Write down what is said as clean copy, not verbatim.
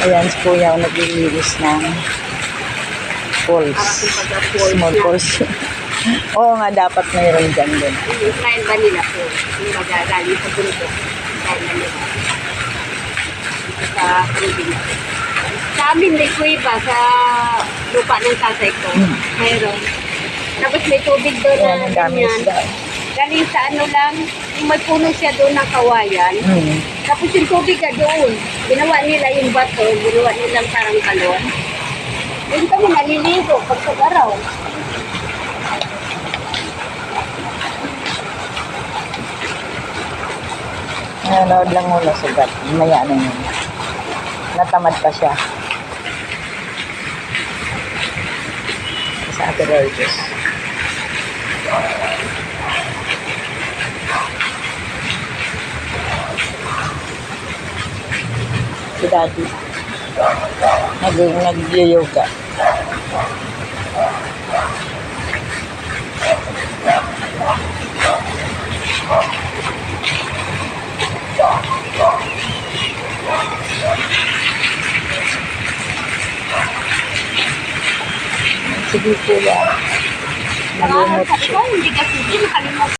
Ayan, si Kuya ang naglilinis ng falls. Small falls. Oo nga, dapat mayroon dyan din. Israel Vanilla po. Yung magagaling sa bundok. Israel Vanilla. Sa probinsya. Sa amin may kuiba sa lupa ng tatay ko. Mayroon. Tapos may tubig doon Ayan, na ang dami ganyan. isda. Galing sa ano lang, yung may puno siya doon ng kawayan. Tapos yung tubig ka doon. Ginawa nila yung bato, ginawa nilang parang kalon. Doon kami naliligo pag sa araw. Nanonood lang muna sugat. Maya na yun. Natamad pa siya. Sa Ate Rogers. Si Daddy. Nag-yoga. Sige, Kuya. Nalumot siya. Hindi kasi hindi nakalimutan.